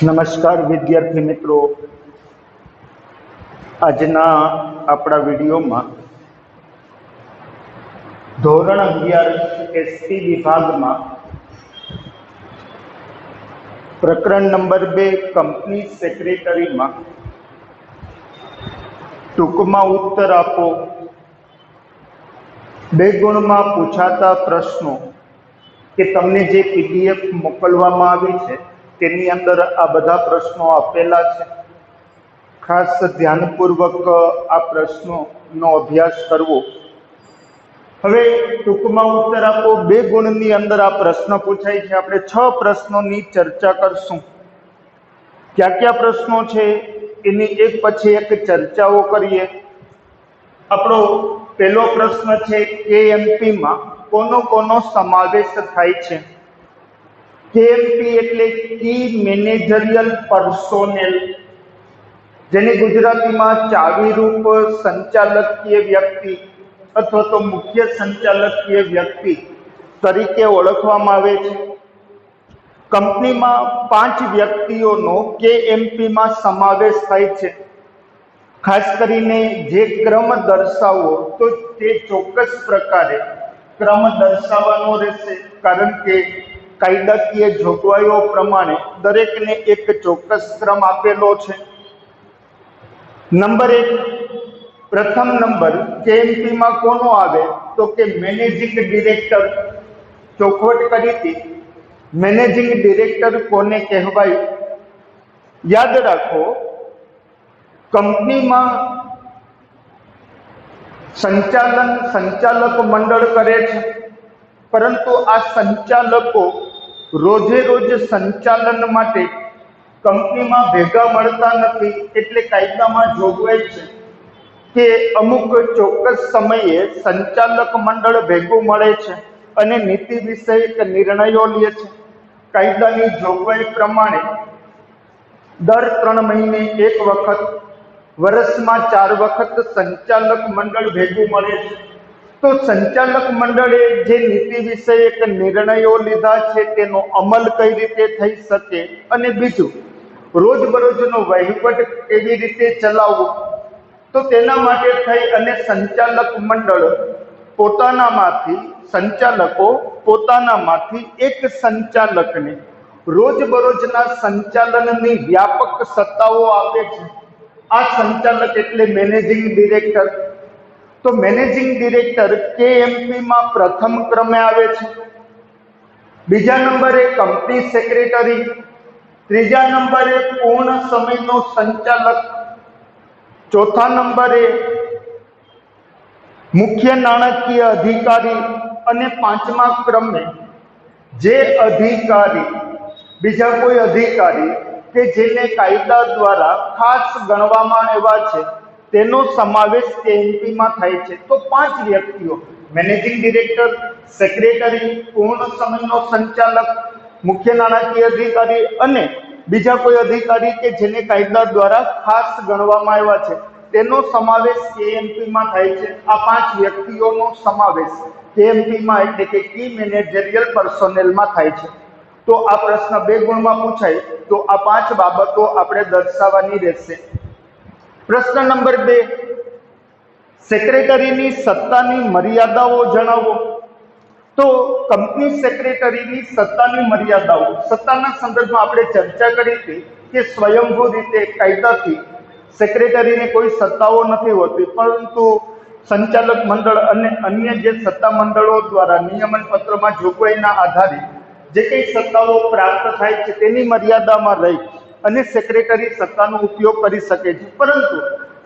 નમસ્કાર વિદ્યાર્થી મિત્રો, આજના આપણા વિડીયોમાં ધોરણ 11 એસટી વિભાગમાં પ્રકરણ નંબર 2 કંપની સેક્રેટરીમાં ટૂંકમાં ઉત્તર આપો, 2 ગુણમાં પૂછાતા પ્રશ્નો કે તમને જે પીડીએફ મોકલવામાં આવી છે તેની અંદર આ બધા પ્રશ્નો આપેલા છે. ખાસ ધ્યાનપૂર્વક આ પ્રશ્નોનો અભ્યાસ કરવો. હવે ટૂંકમાં ઉત્તર આપો 2 ગુણની અંદર આ પ્રશ્ન પૂછાય છે. આપણે 6 પ્રશ્નોની ચર્ચા કરશું. કયા કયા પ્રશ્નો છે એની એક પછી એક ચર્ચાઓ કરીએ. આપણો પહેલો પ્રશ્ન છે, કેએમપીમાં કોનો સમાવેશ થાય છે? કેએમપી એટલે કી મેનેજરિયલ પર્સોનેલ, જેને ગુજરાતીમાં ચાવીરૂપ સંચાલકીય વ્યક્તિ અથવા તો મુખ્ય સંચાલકીય વ્યક્તિ તરીકે ઓળખવામાં આવે છે. કંપનીમાં 5 વ્યક્તિઓનો કેએમપીમાં સમાવેશ થાય છે. ખાસ કરીને જે ક્રમ દર્શાવવો તો તે ચોક્કસ પ્રકારે ક્રમ દર્શાવવાનો રહેશે, કારણ કે કાયદાકીય જોગવાઈઓ પ્રમાણે દરેકને એક ચોક્કસ ક્રમ આપેલો છે. નંબર 1, પ્રથમ નંબર કેએમપીમાં કોનો આવે તો કે મેનેજિંગ ડિરેક્ટર. ચોખવટ કરી હતી, મેનેજિંગ ડિરેક્ટર કોને કહેવાય? યાદ રાખો, કંપનીમાં સંચાલક મંડળ કરે છે, પરંતુ આ સંચાલકો રોજે રોજ સંચાલન માટે કંપનીમાં ભેગા મળતા નથી. એટલે કાયદામાં જોગવાઈ છે કે અમુક ચોક્કસ સમયે સંચાલક મંડળ ભેગું મળે છે અને નીતિ વિષયક નિર્ણયો લે છે. કાયદાની જોગવાઈ પ્રમાણે દર 3 મહિને 1 વખત, વર્ષમાં 4 વખત સંચાલક મંડળ ભેગું મળે છે. તો સંચાલક મંડળે જે નીતિ વિષયક નિર્ણયો લીધા છે તેનો અમલ કઈ રીતે થઈ શકે, અને બીજું રોજબરોજનો વહીવટ કેવી રીતે ચલાવવો, તો તેના માટે થઈ અને સંચાલક મંડળ સંચાલકો પોતાનામાંથી એક સંચાલકને રોજબરોજના સંચાલનની વ્યાપક સત્તાઓ આપે છે. આ સંચાલક એટલે મેનેજિંગ ડિરેક્ટર. તો મેનેજિંગ ડિરેક્ટર કેએમપીમાં પ્રથમ ક્રમે આવે છે. બીજા નંબરે કંપની સેક્રેટરી, ત્રીજા નંબરે પૂર્ણ સમયનો સંચાલક, ચોથા નંબરે મુખ્ય નાણાકીય અધિકારી, અને 5મા ક્રમે જે અધિકારી, બીજા કોઈ અધિકારી કે જેને કાયદા દ્વારા ખાસ ગણવામાં આવ્યા છે તેનો સમાવેશ કેએમપીમાં થાય છે. તો 5 વ્યક્તિઓ, મેનેજિંગ ડિરેક્ટર, સેક્રેટરી, પૂર્ણ સમયનો સંચાલક, મુખ્ય નાણાકીય અધિકારી અને બીજા કોઈ અધિકારી કે જેને કાયદા દ્વારા ખાસ ગણવામાં આવ્યા છે તેનો સમાવેશ કેએમપીમાં થાય છે. આ 5 વ્યક્તિઓનો સમાવેશ કેએમપીમાં એટલે કે કી મેનેજરિયલ પર્સોનેલમાં થાય છે. તો આ પ્રશ્ન 2 ગુણમાં પૂછાય તો આ 5 બાબતો આપણે દર્શાવવાની રહેશે. પ્રશ્ન નંબર 2, સેક્રેટરીની સત્તાની મર્યાદાઓ જણાવો. તો કંપની સેક્રેટરીની સત્તાની મર્યાદાઓ, સત્તાના સંદર્ભમાં આપણે ચર્ચા કરી હતી કે સ્વયંભૂ રીતે કાયદાથી સેક્રેટરીને કોઈ સત્તાઓ નથી હોતી, પરંતુ સંચાલક મંડળ અને અન્ય જે સત્તા મંડળો દ્વારા નિયમન પત્રમાં જોગવાઈના આધારે જે કંઈ સત્તાઓ પ્રાપ્ત થાય છે તેની મર્યાદામાં રહી અને સેક્રેટરી સત્તાનો ઉપયોગ કરી શકે છે. પરંતુ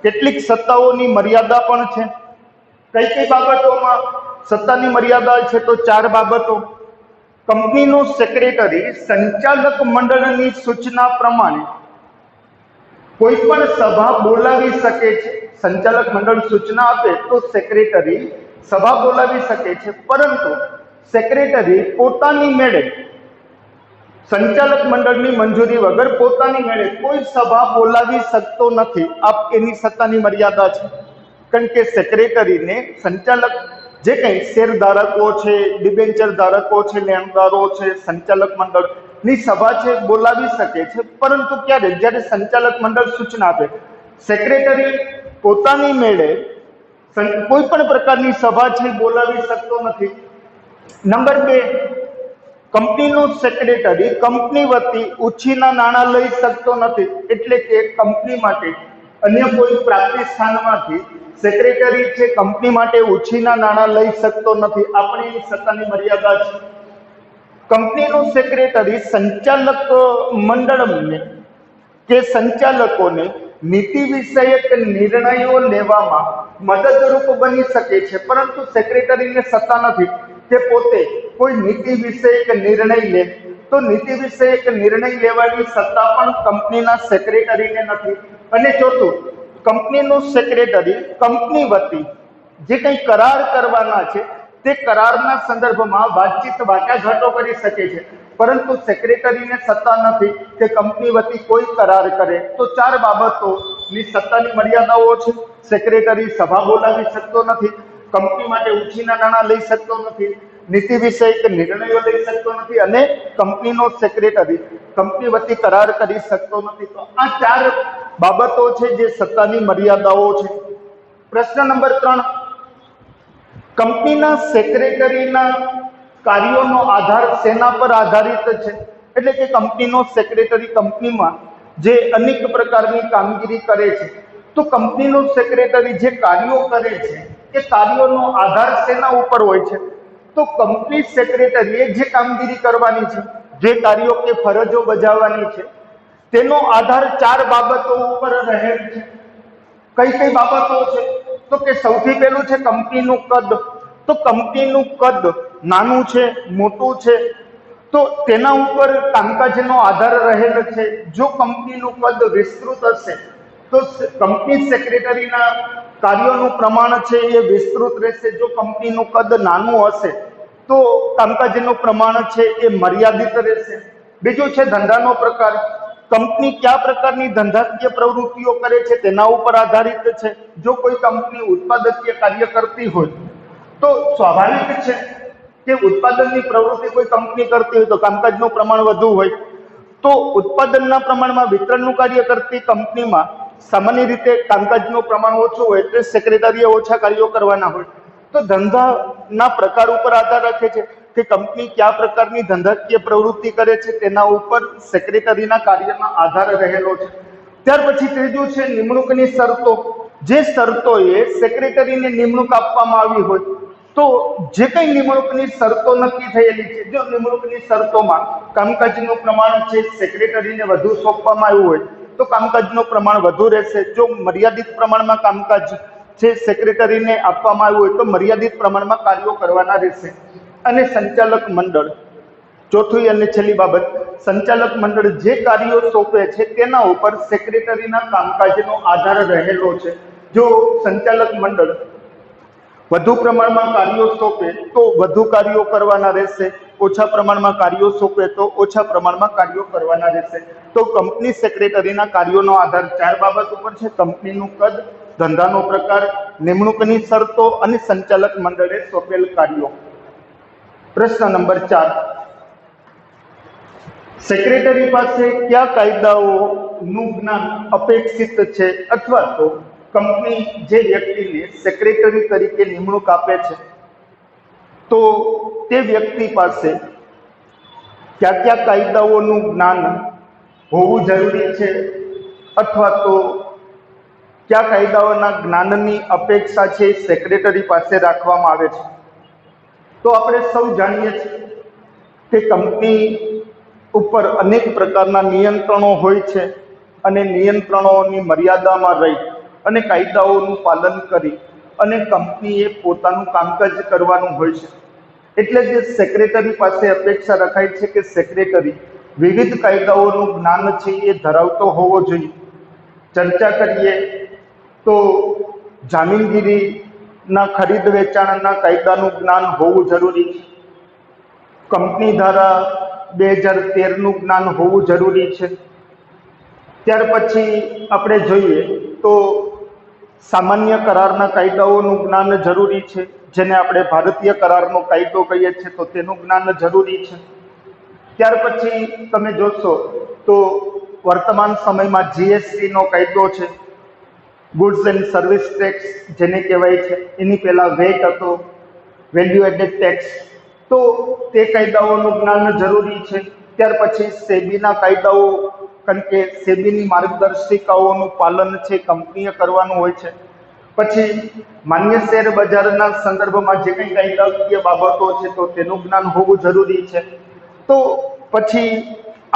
કેટલીક સત્તાઓની મર્યાદા પણ છે. કઈ કઈ બાબતોમાં સત્તાની મર્યાદા છે? તો 4 બાબતો. કંપનીનો સેક્રેટરી સંચાલક મંડળની સૂચના પ્રમાણે કોઈ પણ સભા બોલાવી શકે છે. સંચાલક મંડળ સૂચના આપે તો સેક્રેટરી સભા બોલાવી શકે છે, પરંતુ સેક્રેટરી પોતાની મેળે, સંચાલક મંડળની મંજૂરી વગર પોતાની મેળે કોઈ સભા બોલાવી શકતો નથી. આ એની સત્તાની મર્યાદા છે. કારણ કે સેક્રેટરીને સંચાલક જે કંઈ શેરધારકો છે, ડિબેન્ચર ધારકો છે, લેણદારો છે, સંચાલક મંડળ ની સભા છે બોલાવી શકે છે, પરંતુ ક્યારે? જ્યારે સંચાલક મંડળ સૂચના આપે. સેક્રેટરી પોતાની મેળે કોઈ પણ પ્રકારની સભા છે બોલાવી શકતો નથી. નંબર 2, કંપનીનો સેક્રેટરી કંપની વતી ઉછીના નાણાં લઈ શકતો નથી. એટલે કે કંપની માટે અન્ય કોઈ પ્રાપ્તિ સ્થાનમાંથી સેક્રેટરી છે કંપની માટે ઉછીના નાણાં લઈ શકતો નથી. આપણી સત્તાની મર્યાદા છે. કંપનીનો સેક્રેટરી સંચાલક મંડળને કે સંચાલકોને નીતિ વિષયક નિર્ણયો લેવામાં મદદરૂપ બની શકે છે, પરંતુ સેક્રેટરીને સત્તા નથી કે પોતે કોઈ નીતિ વિષયક નિર્ણય લે. તો નીતિ વિષયક નિર્ણય લેવાની સત્તા પણ કંપનીના સેક્રેટરીને નથી. અને ચોથું, કંપનીનો સેક્રેટરી કંપની વતી જે કંઈ કરાર કરવાના છે તે કરારના સંદર્ભમાં વાતચીત વાટાઘાટો કરી શકે છે, પરંતુ સેક્રેટરીને સત્તા નથી કે કંપની વતી કોઈ કરાર કરે. તો 4 બાબતોની સત્તાની મર્યાદાઓ છે. સેક્રેટરી સભા બોલાવી શકતો નથી, કંપની માટે ઉછીના નાણાં લઈ શકતો નથી, નીતિ વિષયક નિર્ણયો લઈ શકતો નથી, અને કંપનીનો સેક્રેટરી કંપની વતી કરાર કરી શકતો નથી. તો આ 4 બાબતો છે જે સત્તાની મર્યાદાઓ છે. પ્રશ્ન નંબર 3, કંપનીના સેક્રેટરીના કાર્યોનો આધાર શેના પર આધારિત છે? એટલે કે કંપનીનો સેક્રેટરી કંપનીમાં જે અનેક પ્રકારની કામગીરી કરે છે, તો કંપનીનો સેક્રેટરી જે કાર્યો કરે છે એ કાર્યોનો આધાર શેના ઉપર હોય છે? તો કંપની સેક્રેટરીએ જે કામગીરી કરવાની છે, જે કાર્યો કે ફરજો બજાવવાની છે, તેનો આધાર 4 બાબતો ઉપર રહેલ છે. કઈ કઈ બાબતો છે? તો કે સૌથી પહેલું છે કંપનીનું કદ. તો કંપનીનું કદ નાનું છે, મોટું છે, તો તેના ઉપર કામકાજનો આધાર રહેલ છે. જો કંપનીનું કદ વિસ્તૃત હશે તો કંપની સેક્રેટરીના કાર્યોનું પ્રમાણ છે એ વિસ્તૃત રહેશે. જો કંપનીનું કદ નાનું હશે તો કામકાજનું પ્રમાણ છે એ મર્યાદિત રહેશે. બીજું છે ધંધાનો પ્રકાર. કંપની કયા પ્રકારની ધંધાકીય પ્રવૃત્તિઓ કરે છે તેના ઉપર આધારિત છે. જો કોઈ કંપની ઉત્પાદકીય કાર્ય કરતી હોય તો સ્વાભાવિક છે કે ઉત્પાદનની પ્રવૃત્તિ કોઈ કંપની કરતી હોય તો કામકાજનું પ્રમાણ વધુ હોય. તો ઉત્પાદનના પ્રમાણમાં વિતરણનું કાર્ય કરતી કંપનીમાં સામાન્ય રીતે કામકાજનું પ્રમાણ ઓછું હોય, એટલે સેક્રેટરીએ ઓછા કાર્યો કરવાના હોય. તો ધંધાના પ્રકાર ઉપર આધાર રાખે છે કે કંપની કયા પ્રકારની ધંધાકીય પ્રવૃત્તિ કરે છે, તેના ઉપર સેક્રેટરીના કાર્યનો આધાર રહેલો છે. ત્યાર પછી ત્રીજું છે નિમણૂકની શરતો. જે શરતોએ સેક્રેટરીને નિમણૂક આપવામાં આવી હોય, તો જે કંઈ નિમણૂકની શરતો નક્કી થયેલી છે, જો નિમણૂકની શરતોમાં કામકાજનું પ્રમાણ છે સેક્રેટરીને વધુ સોંપવામાં આવ્યું હોય તો કામકાજનું પ્રમાણ વધુ રહેશે. જો મર્યાદિત પ્રમાણમાં કામકાજ જે સેક્રેટરીને આપવામાં આવ્યું હોય તો મર્યાદિત પ્રમાણમાં કાર્યો કરવાના રહેશે. અને સંચાલક મંડળ, ચોથી અને છેલ્લી બાબત, સંચાલક મંડળ જે કાર્યો સોંપે છે તેના ઉપર સેક્રેટરીના કામકાજનો આધાર રહેલો છે. જો સંચાલક મંડળ વધુ પ્રમાણમાં કાર્યો સોંપે તો વધુ કાર્યો કરવાના રહેશે, ઓછા પ્રમાણમાં કાર્યો સોંપે તો ઓછા પ્રમાણમાં કાર્યો કરવાના રહેશે. તો કંપની સેક્રેટરીના કાર્યોનો આધાર 4 બાબત ઉપર છે: કંપનીનું કદ, ધંધાનો પ્રકાર, નિમણૂકની શરતો અને સંચાલક મંડળે સોંપેલ કાર્યો. પ્રશ્ન નંબર 4, સેક્રેટરી પાસે કયા કાયદાઓનું જ્ઞાન અપેક્ષિત છે? અથવા તો કંપની જે વ્યક્તિને સેક્રેટરી તરીકે નિમણૂક આપે છે તો તે વ્યક્તિ પાસે કયા કયા કાયદાઓનું જ્ઞાન હોવું જરૂરી છે? અથવા તો કયા કાયદાઓના જ્ઞાનની અપેક્ષા છે સેક્રેટરી પાસે રાખવામાં આવે છે? તો આપણે સૌ જાણીએ છીએ કે કંપની ઉપર અનેક પ્રકારના નિયંત્રણો હોય છે, અને નિયંત્રણોની મર્યાદામાં રહી અને કાયદાઓનું પાલન કરી અને કંપનીએ પોતાનું કામકાજ કરવાનું હોય છે. એટલે જ સેક્રેટરી પાસે અપેક્ષા રખાય છે કે સેક્રેટરી વિવિધ કાયદાઓનું જ્ઞાન છે એ ધરાવતો હોવો જોઈએ. ચર્ચા કરીએ તો જામીનગીરીના ખરીદ વેચાણના કાયદાનું જ્ઞાન હોવું જરૂરી છે. કંપની ધારા 2013નું જ્ઞાન હોવું જરૂરી છે. ત્યાર પછી આપણે જોઈએ તો સામાન્ય કરારના કાયદાઓનું જ્ઞાન જરૂરી છે, જેને આપણે ભારતીય કરારનો કાયદો કહીએ છીએ, તો તેનું જ્ઞાન જરૂરી છે. ત્યાર પછી તમે જોશો તો વર્તમાન સમયમાં જીએસટી નો કાયદો છે, ગુડ્સ એન્ડ સર્વિસ ટેક્સ જેને કહેવાય છે, એની પહેલા વેટ હતો, વેલ્યુ એડેડ ટેક્સ, તો તે કાયદાઓનું જ્ઞાન જરૂરી છે. ત્યાર પછી સેબીના કાયદાઓ, કારણ કે સેબીની માર્ગદર્શિકાઓનું પાલન છે કંપનીએ કરવાનું હોય છે. પછી માન્ય શેર બજારના સંદર્ભમાં જે કંઈ કાયદાકીય બાબતો છે તો તેનું જ્ઞાન હોવું જરૂરી છે. તો પછી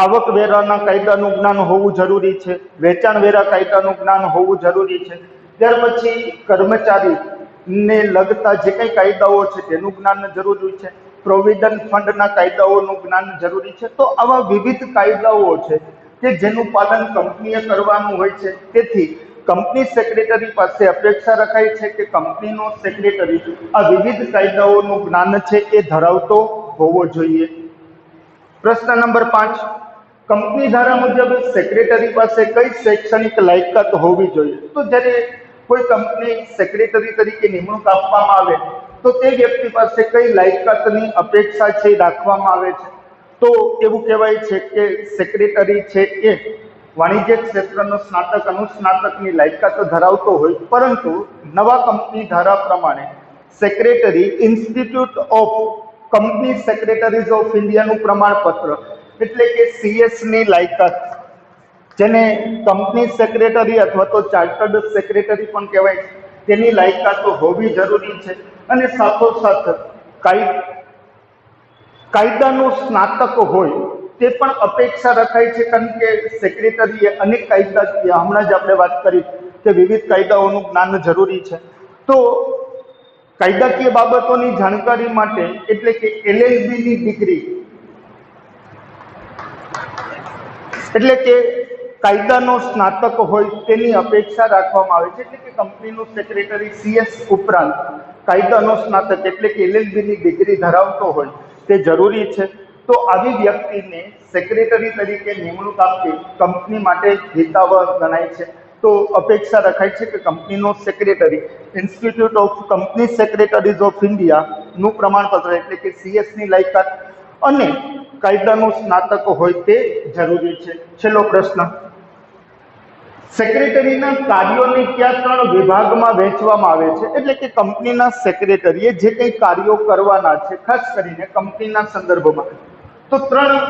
આવકવેરાના કાયદાનું જ્ઞાન હોવું જરૂરી છે, વેચાણ વેરા કાયદાનું જ્ઞાન હોવું જરૂરી છે. ત્યાર પછી કર્મચારીને લગતા જે કંઈ કાયદાઓ છે તેનું જ્ઞાન જરૂરી છે, પ્રોવિડન્ટ ફંડના કાયદાઓનું જ્ઞાન જરૂરી છે. તો આવા વિવિધ કાયદાઓ છે કે જેનું પાલન કંપનીએ કરવાનું હોય છે. તેથી કંપની સેક્રેટરી પાસે અપેક્ષા રખાય છે કે કંપનીનો સેક્રેટરી આ વિવિધ કાયદાઓનું જ્ઞાન છે એ ધરાવતો હોવો જોઈએ. પ્રશ્ન નંબર 5, કંપની ધારા મુજબ સેક્રેટરી પાસે કઈ શૈક્ષણિક લાયકાત હોવી જોઈએ? તો જ્યારે કોઈ કંપની સેક્રેટરી તરીકે નિમણૂક આપવામાં આવે તો તે વ્યક્તિ પાસે કઈ લાયકાતની અપેક્ષા છે રાખવામાં આવે છે? તો એવું કહેવાય છે કે સેક્રેટરી છે એ વાણિજ્ય ક્ષેત્રનો સ્નાતક અનુસ્નાતકની લાયકાત ધરાવતો હોય, પરંતુ નવા કંપની ધારા પ્રમાણે secretary institute of company secretaries of ઇન્ડિયાનું પ્રમાણપત્ર એટલે કે CS ની લાયકાત, જેને કંપની સેક્રેટરી અથવા તો ચાર્ટર્ડ સેક્રેટરી પણ કહેવાય છે, તેની લાયકાત હોવી જરૂરી છે. અને સાથોસાથ કાયદાનું સ્નાતક હોય તે પણ અપેક્ષા રખાય છે, કારણ કે સેક્રેટરીએ અનેક કાયદાકીય, હમણાં જ આપણે વાત કરી કે વિવિધ કાયદાઓનું જ્ઞાન જરૂરી છે. તો કાયદાકીય બાબતોની જાણકારી માટે એટલે કે LLB ની ડિગ્રી એટલે કે કાયદાનો સ્નાતક હોય તેની અપેક્ષા રાખવામાં આવે છે. એટલે કે કંપનીનું સેક્રેટરી CS ઉપરાંત કાયદાનો સ્નાતક એટલે કે LLB ની ડિગ્રી ધરાવતો હોય તે જરૂરી છે. તો આવી વ્યક્તિને સેક્રેટરી તરીકે નિમણૂક આપવી કંપની માટે હિતાવહ ગણાય છે. તો અપેક્ષા રખાય છે કે કંપનીનો secretary institute of company secretaries of ઇન્ડિયાનું પ્રમાણપત્ર એટલે કે CS ની લાયકાત અને કાયદાનું સ્નાતક હોય તે જરૂરી છે. છેલ્લો પ્રશ્ન, સેક્રેટરીના કાર્યોને કયા 3 વિભાગમાં વહેંચવામાં આવે છે? એટલે કે કંપનીના સેક્રેટરીએ જે કંઈ કાર્યો કરવાના છે, ખાસ કરીને કંપનીના સંદર્ભમાં, તો 3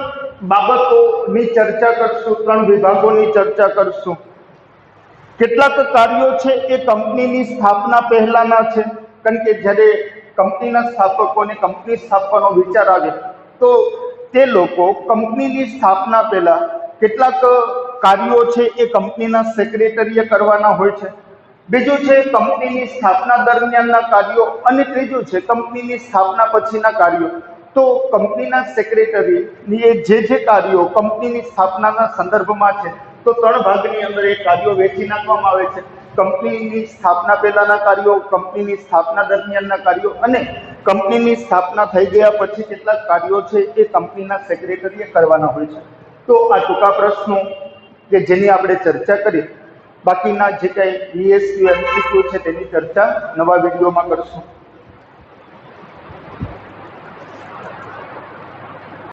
બાબતોની ચર્ચા કરશું, 3 વિભાગોની ચર્ચા કરશું. કેટલાક કાર્યો છે એ કંપનીની સ્થાપના પહેલાના છે, કારણ કે જ્યારે કંપનીના સ્થાપકોને કંપની સ્થાપવાનો વિચાર આવે તો તે લોકો કંપનીની સ્થાપના પહેલા કેટલાક કાર્યો છે એ કંપનીના સેક્રેટરીએ કરવાના હોય છે. બીજું છે કંપનીની સ્થાપના દરમિયાનના કાર્યો, અને ત્રીજું છે કંપનીની સ્થાપના પછીના કાર્યો. તો કંપનીના સેક્રેટરીની જે કાર્યો કંપનીની સ્થાપનાના સંદર્ભમાં છે તો 3 ભાગની અંદર એ કાર્યો વહેંચી નાખવામાં આવે છે. કંપનીની સ્થાપના પહેલાના કાર્યો, કંપનીની સ્થાપના દરમિયાનના કાર્યો અને કંપનીની સ્થાપના થઈ ગયા પછી કેટલાક કાર્યો છે એ કંપનીના સેક્રેટરીએ કરવાના હોય છે. તો આ ટૂંકા પ્રશ્નો કે જેની આપણે ચર્ચા કરી, બાકીના જે કંઈ ESQ MCQ છે તેની ચર્ચા નવા વિડીયોમાં કરશું.